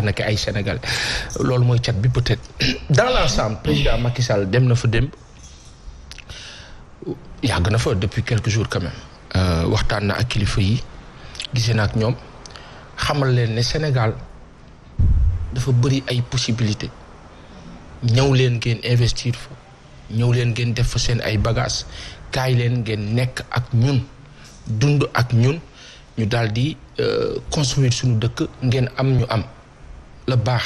arnaquer ay Sénégalais loolu mooy cat bi peut-être dans l'ensemble président Macky Sall dem na fa dem yàgg na fa depuis quelques jours quand même waxtaan na ak kilifa yi gisee na ak ñoom xamal leen ne Sénégal dafa bëri ay possibilités ñëw leen ngeen investir fa ñëw leen ngeen def fa seen ay bagages kaay leen ngeen nekk ak ñun dund ak ñun ñu daal di construire suñu dëkk ngeen am ñu am la baax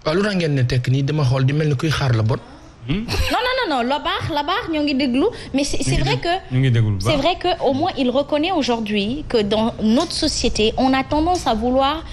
waaw lu tax ngeen ne tekk nii dama xool di mel ni kuy xaar la bon. Non, la barre, ñoo ngi déglu, mais c'est vrai que au moins il reconnaît aujourd'hui que dans notre société, on a tendance à vouloir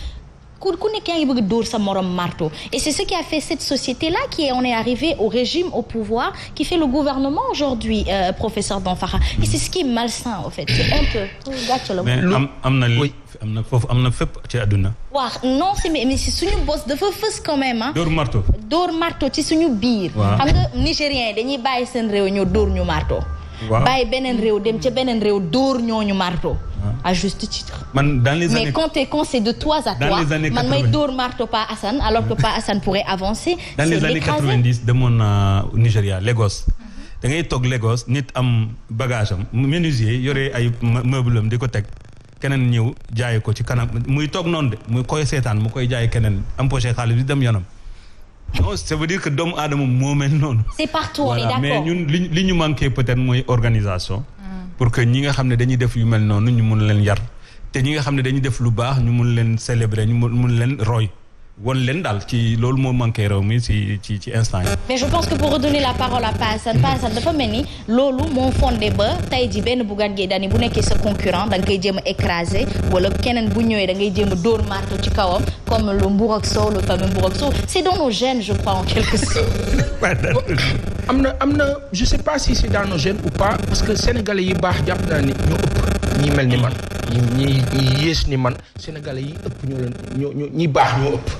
ku nekk yaa ngi bëgg dóor sa morom marteau et c'est ce qui a fait cette société-là on est arrivé au régime au pouvoir qui fait le gouvernement aujourd'hui professeur Danfakha et c'est ce qui est malsain en fait c'est honteux gàcce la mais am na fépp ci àdduna waaw non mais c'est suñu boss dafa fës quand même ah dóor marteau ci suñu biir xam nga nigériens yi dañuy bàyyi seen réew ñoo dóor ñu marteau bàyyi beneen réew dem ca beneen réew dóor ñooñu marteau à juste titre. Mais quand c'est de toi à toi, man may dóor marteau Pa Assane alors que Pa Assane pourrait avancer. Dans les années 90 demoon na Nigeria Lagos. da ngay toog Lagos nit am bagage am menuisier yore ay meuble am di ko teg keneen ñëw jaay ko ci kanam muy toog noonu de muy koy seetaan mu koy jaay keneen empoché xaalis bi dem yoonam. non ça veut dire que doomu aadama moo mel noonu. C'est partout on est d'accord mais ñun li ñu manqué peut-être mooy organisation. pour que ñi nga xam ne dañuy def yu mel noonu ñu mun leen yar te ñi nga xam ne dañuy def lu baax ñu mun leen célébrer ñu mun leen roy won leen daal ci loolu moo manqué réew mi ci instant yi. mais je pense que pour redonner la parole à Pa Assane dafa mel ni loolu moo fondé ba tey ji benn Bougane Gueye Dany bu nekkee sa concurrent da nga koy jéem a écraser wala keneen bu ñëwee da ngay jéem a dóor marteau ci kawam comme le mbuur ak soow le fameux mbuur ak soow c'est dans nos gènes je crois en quelque sorte. am na je sais pas si c'est dans nos gènes ou pas parce que sénégalais yi baax jàpp naa ni ñoo ëpp ñi mel ni man ñi yées ni man sénégalais yi ëpp ñi baax ñoo ëpp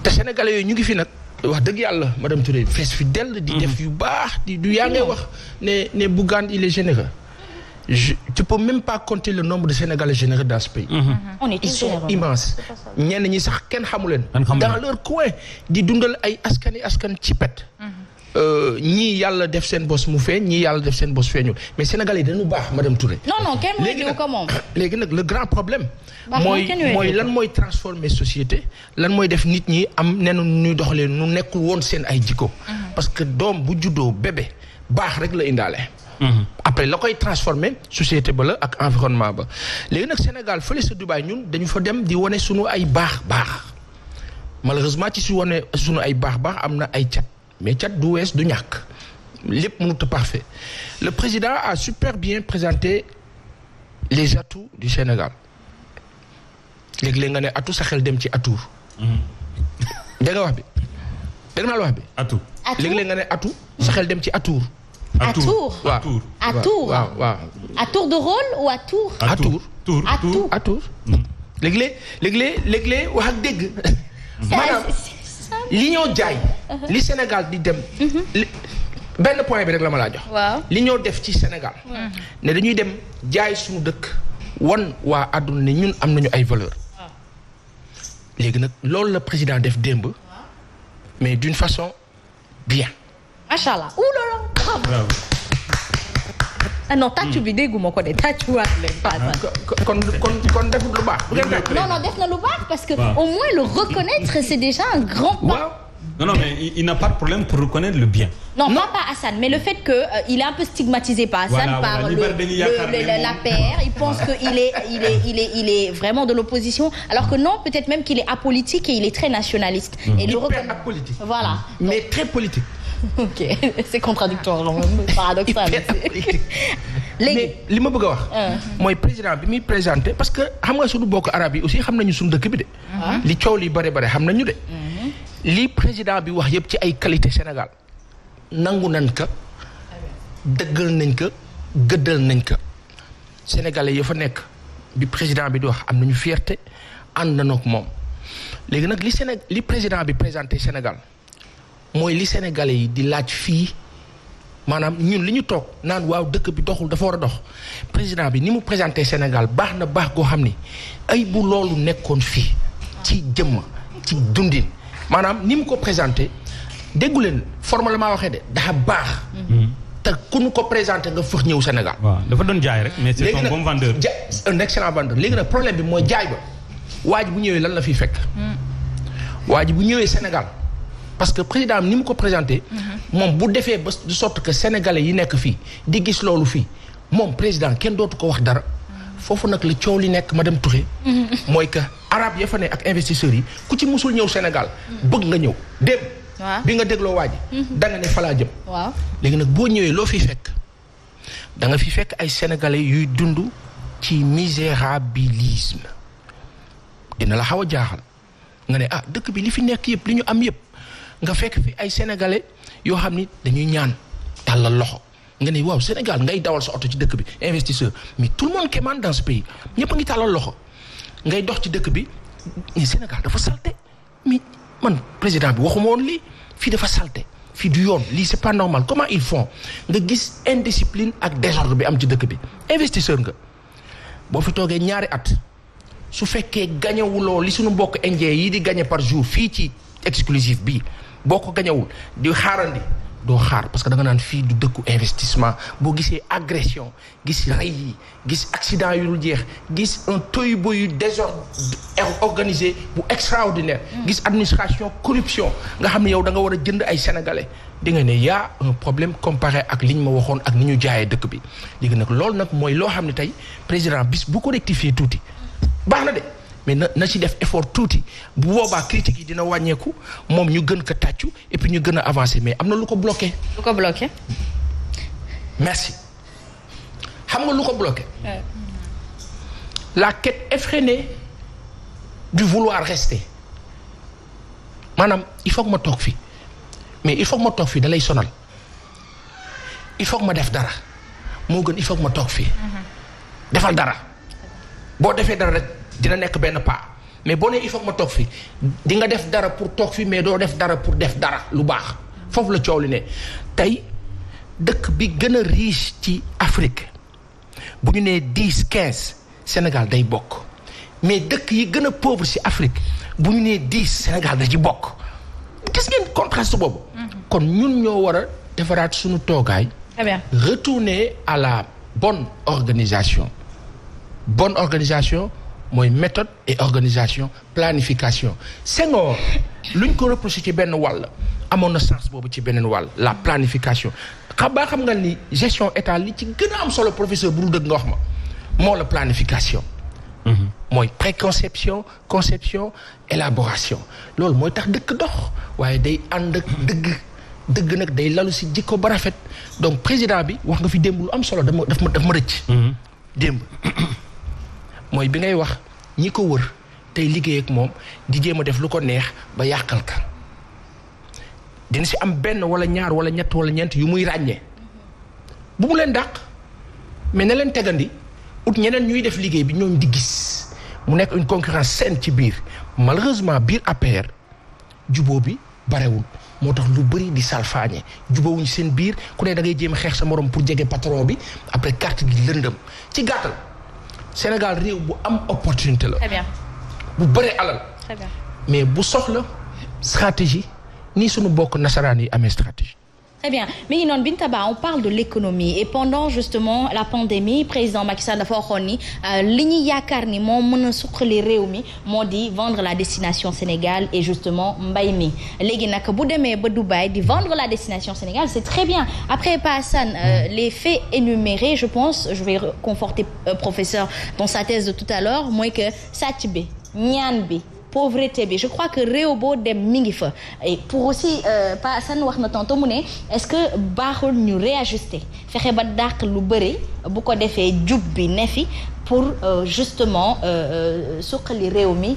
te sénégalais yooyu ñu ngi fi nag wax dëgg yàlla madame Touré fees fi dell di def yu baax du yaa ngay wax ne Bougane il est généreux tu peux même pas compter le nombre de sénégalais généreux dans ce pays ils sont immenses ñenn ñi sax kenn xamu leen dans leur coin di dundal ay askan ci pet ñii yàlla def seen bos mu feeñ ñii yàlla def seen bos feeñul mais sénégalais yi dañu baax madame Touré. non kenn mooy ko moom. léegi nag le grand problème. mooy lan mooy transformer société. lan mooy def nit ñi am nenu ñuy doxalee nu nekkul woon seen ay jikko. parce que doom bu juddoo bébé baax rek la indaale. après la koy transformer société ba la ak environnement ba léegi nag Sénégal fële sa Dubaï ñun dañu fa dem di wane sunu ay baax malheureusement ci su wane sunu ay baax am na ay cat. mais cat du wees du ñàkk lépp mënut a parfait le président a super bien présenté les atouts du Sénégal léeg-léeg nga ne atout sa xel dem ci atour dégg nga wax bi dégg naa la wax bi atout léeg-léeg nga ne atout sa xel dem ci atour waaw atour de rôle ou atour léeg-léeg wax ak dégg maanaam li ñoo jaay li Sénégal di dem benn point bi rek la ma laa jox li ñoo def ci Sénégal ne dañuy dem jaay suñu dëkk wan waa àdduna ne ñun am nañu ay valeur léegi nag loolu la président def démb mais d'une façon bien machallah oulala ah non tàccu bi dégguma ko de tàccuwaat leen pas kon defut lu baax. non def na lu baax parce que au moins le reconnaître c'est déjà un grand pas. Non mais il n'a pas de problème pour reconnaître le bien. Non, pas Assane mais le fait que il est un peu stigmatisé par Assane par la PR il pense que il est vraiment de l'opposition alors que non peut-être même qu'il est apolitique et il est très nationaliste. Et le apolitique. Voilà. Mais très politique. Ok c'est contradictoire paradoxal. léegi li ma bëgg a wax. mooy président bi muy présenté parce que xam nga suñu bokk arabe yi aussi xam nañu suñu dëkk bi de. li coow li bare xam nañu de. li président bi wax yëpp ci ay qualité Sénégal nangu nañ ko dëggal nañ ko gëddal nañ ko sénégalais yi fa nekk bi président bi di wax am nañu fierté ànd nañoo ak moom léegi nag li président bi présenté Sénégal. mooy li sénégalais yi di laaj fii maanaam ñun li ñu toog naan waaw dëkk bi doxul dafa war a dox président bi ni mu présenté Sénégal baax na baax goo xam ni ay bu loolu nekkoon fii ci jëmm ci dundin maanaam ni mu ko présenté déggu leen formellement waxee de dafa baax. te ku ñu ko présenté nga fëx ñëw Sénégal. waaw dafa doon jaay rek mais c'est un bon vendeur. un excellent vendeur léegi nag problème bi mooy jaay ba waa ji bu ñëwee lan la fiy fekk. waa ji bu ñëwee Sénégal parce que président ni mu ko présenté. moom bu defee ba de sorte que sénégalais yi nekk fii di gis loolu fii moom président kenn dootu ko wax dara. foofu nag la coow li nekk madame Touré. mooy que arabe ya fa ne ak investisseurs yi ku ci musul ñëw Sénégal. bëgg nga ñëw démb. bi nga dégloo waa ji. da nga ne fa laa jëm. waaw léegi nag boo ñëwee loo fi fekk da nga fi fekk ay sénégalais yuy dund ci misérabilisme dina la xaw a jaaxal nga ne dëkk bi li fi nekk yëpp li ñu am yëpp nga fekk fi ay sénégalais yoo xam ni dañuy ñaan tàllal loxo. nga ne waaw Sénégal ngay dawal sa oto ci dëkk bi investisseur mais tout le monde qui est dans ce pays ñëpp a ngi tàllal loxo ngay dox ci dëkk bi mais Sénégal dafa salté mais man président bi waxuma woon lii fii dafa salté fii du yoon lii c'est pas normal comment ils font nga gis indiscipline ak désordre bi am ci dëkk bi investisseur nga boo fi toogee ñaari at su fekkee gañewuloo li suñu mbokk indien yi di gagné par jour fii ci exclusif bii boo ko gañewul di xaarandi doo xaar parce que da nga naan fii du dëkku investissement boo gisee agression gis rey yi gis accident yu dul jeex gis un tohu-bohu yu désordre organisé bu extraordinaire gis administration corruption nga xam ne yow da nga war a jënd ay sénégalais di nga ne y'a un problème comparé ak li ñu ma waxoon ak ni ñu jaayee dëkk bi léegi nag loolu nag mooy loo xam ne tey président bis bu ko rectifier tuuti baax na de mais na ci def effort tuuti bu boobaa critiques yi dina wàññeeku moom ñu gën ko tàccu et puis ñu gën a avancer mais am na lu ko bloqué. lu ko bloqué. merci xam nga lu ko bloqué. la quête effrénée du vouloir rester maanaam il faut que ma toog fii mais il faut que ma toog fii da lay sonal il faut que ma def dara moo gën il faut que ma toog fii. defal dara boo defee dara rek. dina nekk benn pas mais boo nee il faut que ma toog fi di nga def dara pour toog fi mais doo def dara pour def dara lu baax foofu la coow li ne tey dëkk bi gën a riche ci Afrique bu ñu nee 10-15 Sénégal day bokk mais dëkk yi gën a pauvre ci Afrique bu ñu nee 10 Sénégal da ci bokk gis ngeen contraste boobu. kon ñun ñoo war a defaraat suñu toogaay. très bien retourner à la bonne organisation mooy méthode et organisation planification Senghor luñ ko reproché ci benn wàll amoon na sens boobu ci beneen wàll la planification xam nga ni gestion état li ci gën a am solo professeur bu dul dëgg nga wax ma moo la planification. mooy préconception conception élaboration loolu mooy tax dëkk dox waaye day ànd ak dëgg nag day lalu si jikko ba rafet donc président bi wax nga fi démb lu am solo daf ma rëcc. démb. mooy bi ngay wax ñi ko wër tey liggéey ak moom di jéem a def lu ko neex ba yàqal ka dina si am benn wala ñaar wala ñett wala ñeent yu muy ràññee bu mu leen dàq mais ne leen tegandi ut ñeneen ñuy def liggéey bi ñooñu di gis mu nekk une concurrence saine ci biir malheureusement biir APR jubóo bi barewul moo tax lu bëri di salfaañe jubóowuñ seen biir ku ne da ngay jéem a xeex sa morom pour jege patron bi après carte gi lëndëm ci gàttal. Sénégal réew bu am opportunité la. Très bien. bu bëree alal. Très bien. mais bu soxla stratégie ni sunu bokk nasaraan yi amee stratégie. Très bien mi ngi noonu Binta Ba on parle de l'économie et pendant justement la pandémie président Macky Sall dafa waxoon ni li ñuy yaakaar ni moo mën a suqali réew mi moo di vendre la destination Sénégal et justement mbay mi léegi nag bu demee ba Dubaï di vendre la destination Sénégal c'est très bien après Pa Assane les faits énumérés je pense je vais conforter professeur dans sa thèse de tout à l'heure mooy que sàcc bi ñaan bi pauvreté bi je crois que réew boo dem mi ngi fa et pour aussi Pa Assane wax na tantôt mu ne est-ce que baaxul ñu réajuster fexe ba dàq lu bëri bu ko defee jub bi ne fi pour justement suqali réew mi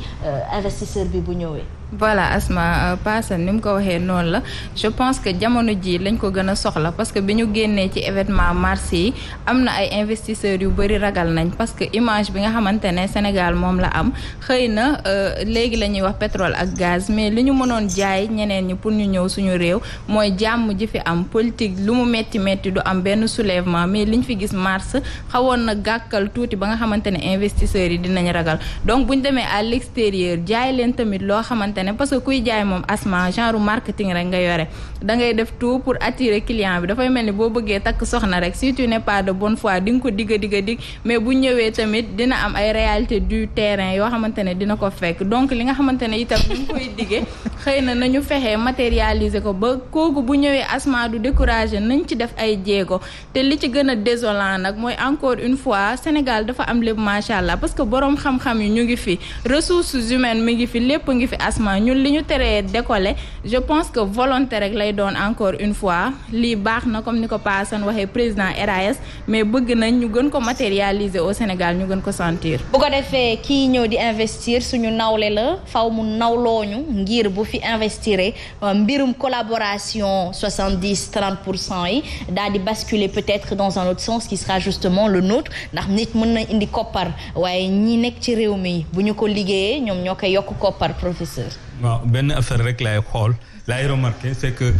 investisseur bi bu ñëwee. voilà Asma Paasan ni mu ko waxee noonu la je pense que jamono ji lañ ko gën a soxla parce que bi ñu génnee ci événement mars yi am na ay investisseurs yu bëri ragal nañ parce que image bi nga xamante ne Sénégal moom la am xëy na léegi la ñuy wax pétrole ak gaz mais li ñu mënoon jaay ñeneen ñi pour ñu ñëw suñu réew mooy jàmm ji fi am politique lu mu metti metti du am benn soulèvement mais liñ fi gis mars xawoon na gàkkal tuuti ba nga xamante ne investisseurs yi dinañ ragal donc buñ demee à l'extérieur jaay leen tamit loo xamante parce que kuy jaay moom Asma genre marketing rek nga yore da ngay def tout pour attirer client bi dafay mel ni boo bëggee takk soxna rek si tu n'es pas de bonne foi di nga ko dig mais bu ñëwee tamit dina am ay réalité du terrain yoo xamante ne dina ko fekk donc li nga xamante ne itam ñu ngi koy diggee xëy na nañu fexee matérialiser ko ba kooku bu ñëwee Asma du décourager nañ ci def ay jéego te li ci gën a désolant nag mooy encore une fois Sénégal dafa am lépp macha allah parce que borom xam-xam yi ñu ngi fi ressources humaines mi ngi fi lépp ngi fi Asma ñun li ñu teree décoller je pense que volonté rek lay doon encore une fois lii baax na comme ni ko Paasan waxee président RAS mais bëgg nañ ñu gën ko matérialiser au Sénégal ñu gën ko sentir. bu ko defee kii ñëw di investir suñu nawle la faw mu nawlooñu ngir bu fi investir mbirum collaboration 70-30% yi daal di basculer peut-être dans un autre sens qui sera justement le nôtre ndax nit mën na indi koppar waaye ñi nekk ci réew mi bu ñu ko liggéeyee ñoom ñoo koy yokk koppar professeur. waaw benn affaire rek laay remarqué c'est que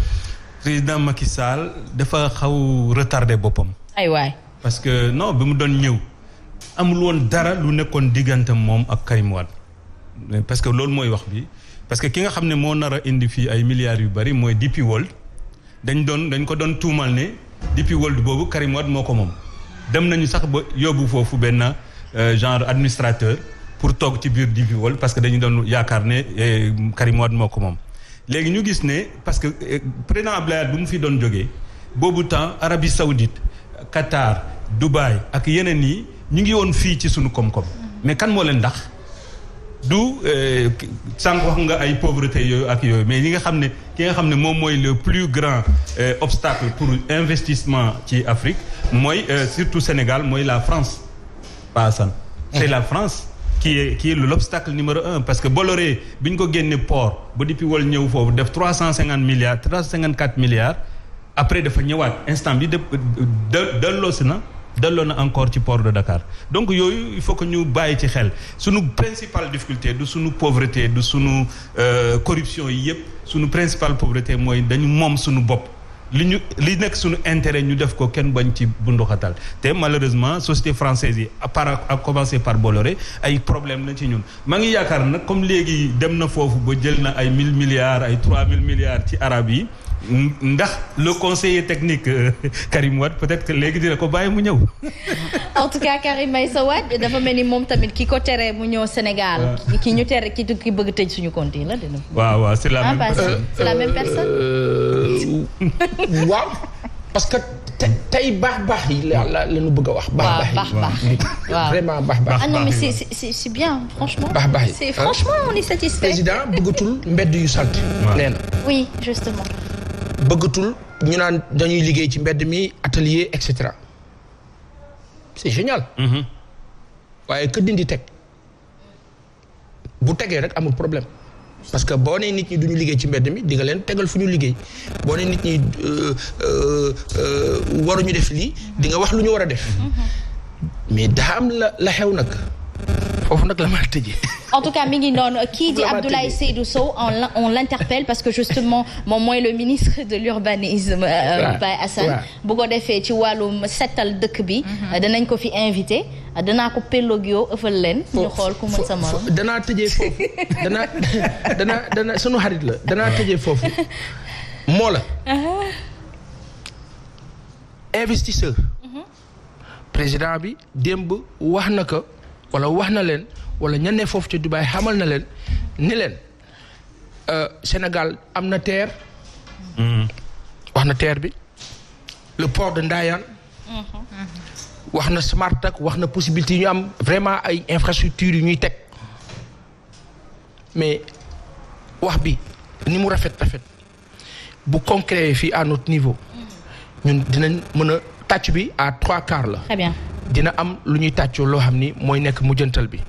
président Macky Sall dafa xaw retardé boppam. ay waay parce que non bi mu doon ñëw amul woon dara lu nekkoon diggante moom ak Karim Wade parce que loolu mooy wax bi parce que ki nga xam ne moo nar a indi fii ay milliards yu bari mooy DP World dañ ko doon tuumal ne DP World boobu Karim Wade moo ko moom dem nañu sax ba yóbbu foofu benn genre administrateur pour toog ci biir DP World parce que dañu doon yaakaar ne Karim Wade moo ko moom léegi ñu gis ne parce que président Abdoulaye Wade bu mu fi doon jógee boobu temps Arabie Saoudite Qatar Dubaï ak yeneen yi ñu ngi woon fii ci sunu koom-koom mais kan moo leen ndax du sànq wax nga ay pauvreté yooyu ak yooyu mais ki nga xam ne moom mooy le plus grand obstacle pour investissement ci Afrique mooy surtout Sénégal mooy la France Paasan c'est la France qui est l'obstacle numéro 1 parce que Bolloré bi ñu ko génne port ba depuis wal ñëw foofu def 354 milliards après dafa ñëwaat instant bi delloo na encore ci port de Dakar donc yooyu il faut que ñu bàyyi ci xel sunu principale difficulté du sunu pauvreté du sunu corruption yi yëpp sunu principale pauvreté mooy dañu moom sunu bopp li nekk sunu intérêt ñu def ko kenn bañ ci bunduxatal te malheureusement société française yi à commencer par Bolloré ay problème na ci ñun maa ngi yaakaar nag comme léegi dem na foofu ba jël na ay 1000 milliards ay 3000 milliards ci arab yi ndax le conseiller technique Karim Wade peut-être que léegi dina ko bàyyi mu ñëw. En tout cas Karim Meïssa Wade dafa mel ni moom tamit ki ko tere mu ñëw Sénégal. ki ñu tere ki bëgg tëj suñu compte yi la dina. waaw c'est la même personne. C'est la même personne. waaw parce que tey baax yi la ñu bëgg a wax. baax yi vraiment baax. ah non mais c'est bien franchement. baax yi franchement on est satisfait. président bëggatul mbedd yu sant. nee na oui justement. bëggatul ñu naan dañuy liggéey ci mbedd mi atelier et cetera c'est génial. waaye que dindi teg bu tegee rek amul problème parce que boo nee nit ñi duñu liggéey ci mbedd mi di nga leen tegal fu ñu liggéey boo nee nit ñi waruñu def lii di nga wax lu ñu war a def mais daa am la xew nag foofu nag la ma tëjee. En tout cas mi ngi noonu kii di Abdoulaye Seydou Sow on l'interpelle parce que justement moom mooy le ministre de l'urbanisme Baye Assane bu ko defee ci wàllum setal dëkk bi danañ ko fi invité danaa ko pellogio ëffal leen ñu xool ku mën sa morom danaa tëjee foofu dana sunu xarit la danaa tëjee foofu moo la investisseur président bi démb wax na ko wala wax na leen wala ña ne foofu ca Dubaï xamal na leen ni leen Sénégal am na terre. wax na terre bi le port de Ndayane. wax na smart ak wax na possibilité yi ñu am vraiment ay infrastructures yu ñuy teg mais wax bi ni mu rafet bu concret fii à notre niveau ñun dinañ mën a tàcc bi à 3/4 la. Très bien. dina am lu ñuy tàccoo loo xam ni mooy nekk mujjantal bi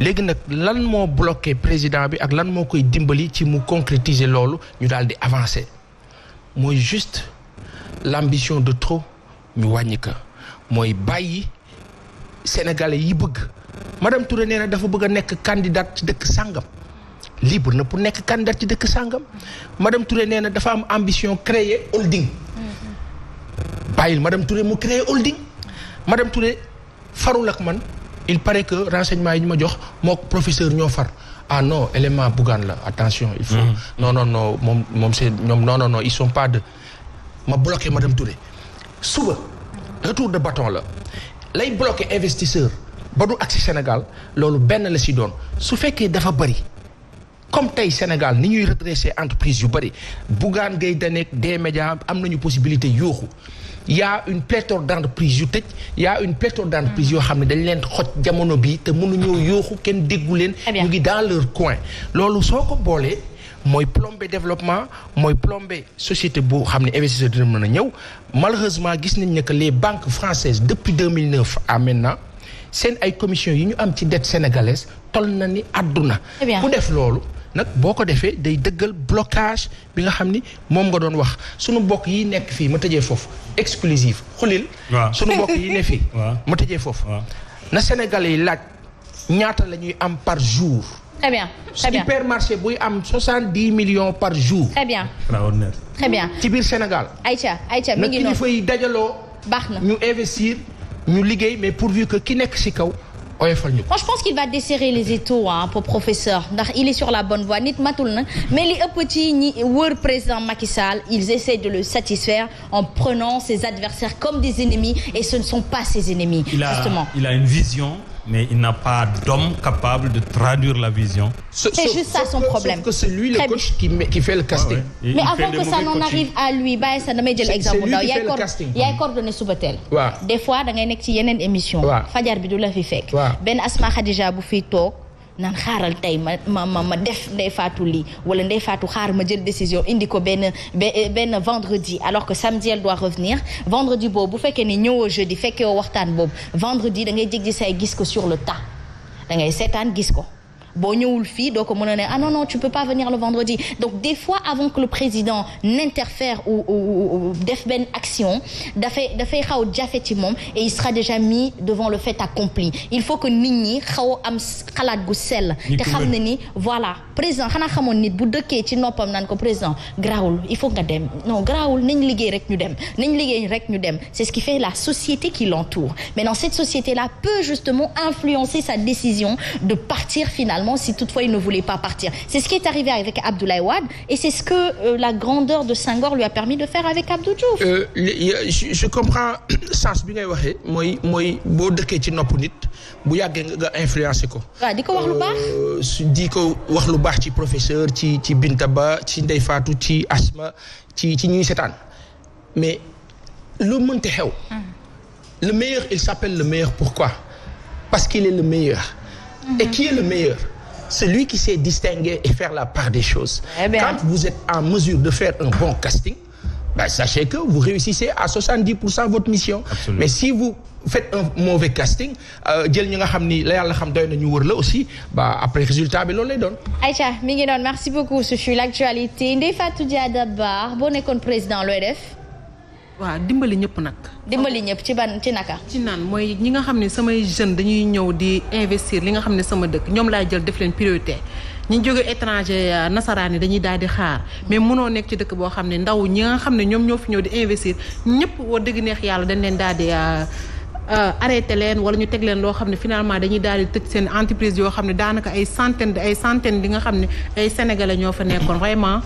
léegi nag lan moo bloqué président bi ak lan moo koy dimbali ci mu concrétiser loolu ñu daal di avancer mooy juste l'ambition de trop ñu wàññi ko mooy bàyyi sénégalais yi bëgg madame Touré nee na dafa bëgg a nekk candidate ci dëkk sàngam libre na pour nekk candidate ci dëkk sàngam madame Touré nee na dafa am ambition créer holding bàyyil madame Touré mu créer holding madame Touré farul ak man il paraît que renseignement yi ñu ma jox moo professeur ñoo far ah non élément Bougane la attention il faut non moom c'est ñoom non ils sont pas de ma bloqué madame Touré suba retour de bâton la lay bloqué investisseur ba du agsi Sénégal loolu benn la si doon su fekkee dafa bëri comme tey Sénégal ni ñuy redresser entreprise yu bëri Bougane Gueye Dany des médias am nañu possibilité yooxu y a une pléthore d'entreprises yu tëj y a une pléthore d'entreprises yoo xam ne dañ leen xoj jamono bi te mënuñoo yooxu kenn déggu leen ñu ngi dans leur coin loolu soo ko boolee mooy plombé développement mooy plombé société bu xam ne investisseur dina mën a ñëw malheureusement gis nañ ne que les banques françaises depuis 2009 à maintenant seen ay commission yi ñu am ci dette sénégalaise toll na ni àdduna ku def loolu nag boo ko defee day dëggal blocage bi nga xam ni moom nga doon wax sunu mbokk yi nekk fii ma tëjee foofu exclusive xulil sunu mbokk yi ne fii ma tëjee foofu na sénégalais yi laaj ñaata la ñuy am par jour très bien supermarché buy am 70 millions par jour très bien très bien ci biir Sénégal Aïcha mi ngi noonu na kilifa yi dajaloo baax na ñu investir ñu liggéey mais pourvu que ki nekk ci kaw oyofal ñu ko. Moi je pense qu'il va desserrer les étaux pour professeur ndax il est sur la bonne voie nit matul na mais li ëpp ci ñi wër président Macky Sall ils essaient de le satisfaire en prenant ses adversaires comme des ennemis et ce ne sont pas ses ennemis justement. Il a une vision mais il n'a pas d'homme capable de traduire la vision. C'est juste ça son problème. Sauf que c'est lui le coach qui fait le casting. Ouais. Mais avant que ça n'en arrive à lui bàyyi sa damay jël exemple ndaw yaay coordonné Subatel. waaw des fois da ngay nekk ci yeneen émission fajar bi du la fi fekk. benn Asma Khadija bu fiy toog naan xaaral tey ma def Ndeye Fatou lii wala Ndeye Fatou xaar ma jël décision indi ko benn vendredi alors que samedi elle doit revenir vendredi boobu bu fekkee ni ñëwoo jeudi fekkee woo waxtaan boobu vendredi da ngay jéggi say gis ko sur le tas da ngay seetaan gis ko boo ñëwul fii doo ko mën a ne ah non tu peux pas venir le vendredi donc des fois avant que le président n'interfère ou def benn action dafay xaw jafe ci moom et il sera déjà mis devant le fait accompli il faut que nit ñi xaw am xalaat gu sell te xam ne ni voilà président xanaa xamoon nit bu dëkkee ci noppam naan ko président grawul il faut nga dem non grawul nañ liggéey rek ñu dem c'est ce qui fait la société qui l'entoure maintenant cette société là peut justement influencer sa décision de partir finalement si toutefois il ne voulait pas partir. C'est ce qui est arrivé avec Abdoulaye Wade et c'est ce que la grandeur de Senghor lui a permis de faire avec Abdou Diouf. Je comprends sens bi ngay waxee mooy boo dëkkee ci nopp nit bu yàggee nga influencer ko. waaw di ko wax lu baax. di ko wax lu baax ci professeur ci Binta Ba ci Ndeye Fatou ci Asma ci ñuy seetaan mais lu mënti xew. Le meilleur il s'appelle le meilleur pourquoi? Parce qu'il est le meilleur. Et qui est le meilleur? Celui qui sait distinguer et faire la part des choses. Quand vous êtes en mesure de faire un bon casting, sachez que vous réussissez à 70% votre mission. Absolument. Mais si vous faites un mauvais casting, jël ñi nga xam ni la yàlla xam doy na ñu wër la aussi après résultat bi loolu lay doon. Aïcha mi ngi doon merci beaucoup ce fut l'actualité Ndeye Fatou Diada Ba boo nekkoon président looy def. waaw dimbali ñëpp nag. dimbali ñëpp ci naka. ci naan mooy ñi nga xam ne samay jeunes dañuy ñëw di investir li nga xam ne sama dëkk ñoom laay jël def leen priorité ñi jóge étranger nasaraan yi dañuy daal di xaar mais mënoo nekk ci dëkk boo xam ne ndaw ñi nga xam ne ñoom ñoo fi ñëw di investir ñëpp war dëgg neex yàlla dañ leen daal di arrêté leen wala ñu teg leen loo xam ne finalement dañuy daal di tëj seen entreprise yoo xam ne daanaka ay centaines di nga xam ne ay sénégalais ñoo fa nekkoon vraiment.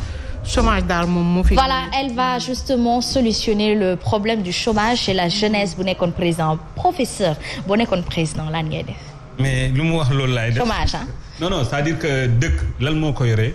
chômage daal moom moo fi. Voilà, elle va justement solutionner le problème du chômage chez la jeunesse bu nekkoon président professeur bu nekkoon président lan ngay def. mais lu mu wax loolu laay def. chômage non c'est-à-dire que dëkk lan moo ko yore.